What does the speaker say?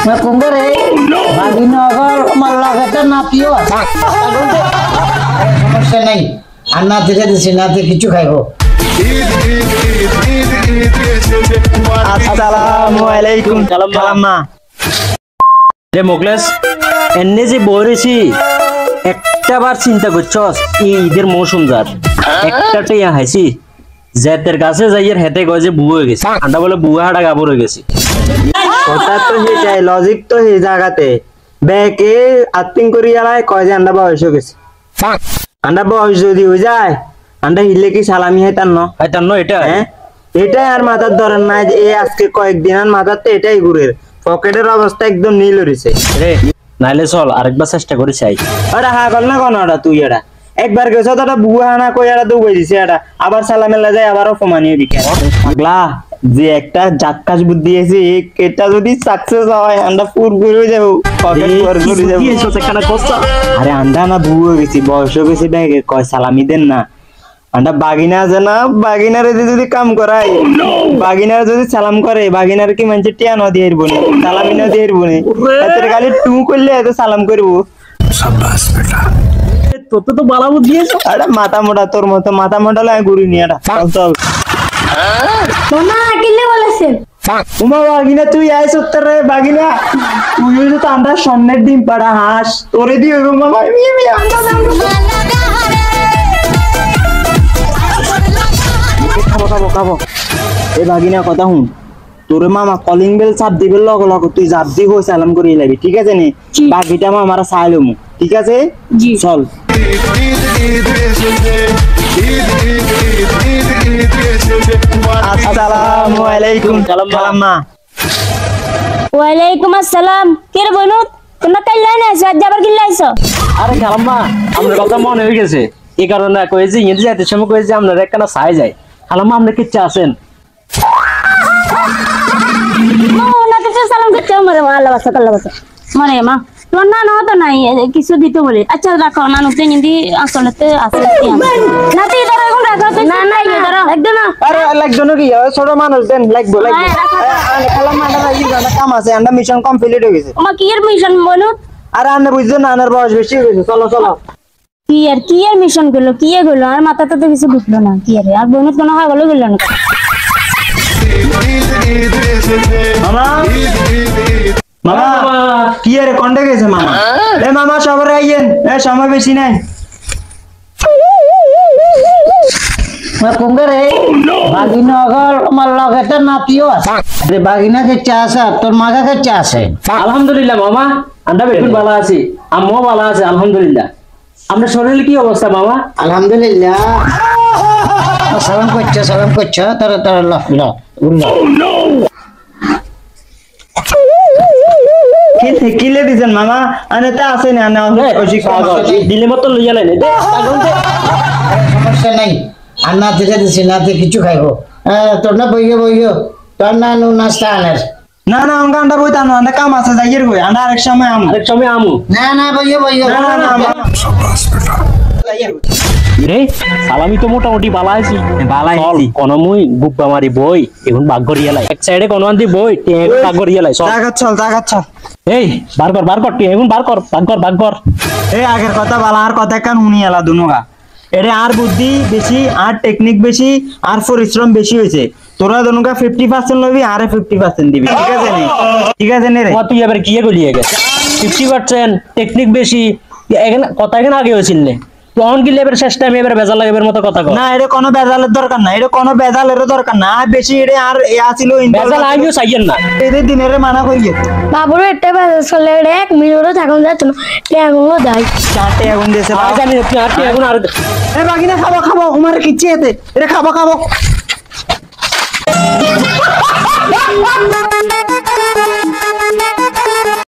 मैं कुंगे रे बागी न अगर मल्ला कहते नातियो समस्या नहीं अन्ना तेरे दिसे नाते किचु खाएगो আসসালামুয়ালাইকুম সালামা রে মোগলেস এনে যে বইরেছি একটা বার চিন্তা করছস এই ঈদের মৌসুম যার একটাতেই হাইছি জেতের কাছে যাইয়ের হেতে কয় যে বুয়া হয়ে গেছে আন্ডা বলে বুয়া হাড়া গাবর হয়ে গেছে কথা তো সেটাই লজিক তো এই জায়গাতে ব্যাকে আত্মিং করি আলাই কয় যে আন্ডা বয়স হয়ে গেছে আন্ডা বয়স যদি হয়ে যায় আন্ডা হিলে কি সালামি হাইতান ন এটা হ্যাঁ এটাই আর মাথার ধরেন না যে এই আজকে কয়েকদিন আর মাথার তো এটাই ঘুরে পকেটের অবস্থা একদম নীল হইছে রে নাইলে চল আরেকবার চেষ্টা করে চাই আরে হা কর না কোন ওটা তুই এটা একবার গেছ তো এটা বুয়া না কই এটা দুবাই দিছে এটা আবার সালামেলা যায় আবার অপমানিয়ে দিকে পাগলা যে একটা জাক্কাস বুদ্ধি আছে এটা যদি সাকসেস হয় আমরা পুরো হয়ে যাব পকেট পুরো হয়ে যাব কি হইছে কেন কষ্ট আরে আন্ডা না বুয়া গেছি বয়স হয়ে গেছে ব্যাগে কয় সালামি দেন না আন্ডা বাগিনা আছে না বাগিনারে যদি কাম করাই বাগিনার যদি সালাম করে বাগিনার কি মানে টিয়া ন দিয়ে বনে সালামি না দিয়ে বনে এত খালি টু করলে এত সালাম করব শাবাশ বেটা তোর তো বালা বুদ্ধি আছে আরে মাথা মোটা তোর মতো মাথা মোটা লাগে গুড়ি নিয়ে এটা চল মামা কিলে বলেছেন উমা বাগিনা তুই আয় সত্তর রে বাগিনা তুই তো আন্ডা স্বর্ণের ডিম পাড়া হাঁস তোরে দিয়ে মামা খাবো এই বাগিনা কথা শুন তোরে মামা কলিং বেল চাপ দিবে লগ লগ তুই জাপ দি হই সালাম করি লাবি ঠিক আছে নি বাকিটা মামারা চাইলমু ঠিক আছে চল আসসালামু আলাইকুম সালামা ওয়ালাইকুম আসসালাম কে রে বনু তোমরা কাইলাই না আজ যাবার কিল্লাইছো আরে খালাম্মা আমরা কথা মনে হয়ে গেছে এই কারণে কইছি ইংরেজি যাইতে সময় কইছি আপনারা একখানা চাই যায় খালাম্মা আপনি কি চাচ্ছেন মা ওনা কিছু সালাম করতে মরে আল্লাহ বাসা আল্লাহ বাসা মরে মা তোর না না তো নাই কিছু দিতে বলে আচ্ছা রাখো না নতে নিদি আসলতে আছে না তুই ধরো এখন রাখো না না এই ধরো একদম না আরে লাগবে নাকি ছোট মানুষ দেন লাগবে খালাম্মা আন্ডা এই গানা কাম আছে আন্ডা মিশন কমপ্লিট হয়ে গেছে মা কি এর মিশন বনু আরে আন্ডা বুঝছো না আনার বয়স বেশি হয়ে গেছে চলো চলো কি এর মিশন গুলো কি এগুলো আর মাথাতে তো কিছু ঢুকলো না কি আর বনু কোনো হয় বলে গেল না মামা মামা কি আরে কোনটা গেছে মামা এ মামা সবাই আইয়েন এ সময় বেশি নাই मैं कुंगे रे बागी न अगर मल्ला कहते नातियो रे बागी ना के चास है তোর মাগা के चास है আলহামদুলিল্লাহ মামা আমরা বেকুন ভালো আছি আম্মু ভালো আছে আলহামদুলিল্লাহ আপনার শরীরের কি অবস্থা মামা আলহামদুলিল্লাহ সালাম করছো তারা তারা ল ল কিলে দিছেন মামা আনে তা আছে না না দিলে মতো লইয়া লাইনে দে সমস্যা নাই अन्ना तेरे दिसे नाते किचु खाएगो তোর না বইও তোর না নু নাস্তা আনার না না আমরা আন্ডা বইতা না আন্ডা কাম আছে যাইয়ের কই আন্ডা আরেক সময় আমু না না বইও শাবাশ বেটা রে সালামি তো মোটামুটি বালা আছি বালাইছি কোন মুই গুব্বা মারি বই এখন বাগ করিয়া লাই এক সাইডে কোন আন্তি বই টেক বাগ করিয়া লাই চল জাগাত চল এই বার কর টেক এখন বার কর এই আগের কথা বালা আর কথা কান হুনি এলা দুনোগা এরে আর বুদ্ধি বেশি আর টেকনিক বেশি আর পরিশ্রম বেশি হয়েছে তোরা দুনোগা 50% লবি আরে 50% দিবি ঠিক আছে নে রে তুই এবার কি গলিয়ে গেছে 50% টেকনিক বেশি এখানে কথা এখানে আগে হয়েছিল নে তখন কি লেবার শেষ টাইমে এবার বেজাল লাগাবার মতো কথা কর না এর কোনো বেজালের দরকার না এর কোনো বেজালের দরকার না বেশি এর আর আছিল বেজাল আইও চাইয়েন না এদের দিনের মানা কইয়ে বাবুর একটা বেজাল চলে এক মিনিটও থাকুন যাচ্ছে না টেগুলো দেয় চারটে আগুন দিয়েছে জানি তুই আটকে এখন আর এ বাগিনা খাবো উমার কিচ্ছে এতে এটা খাবো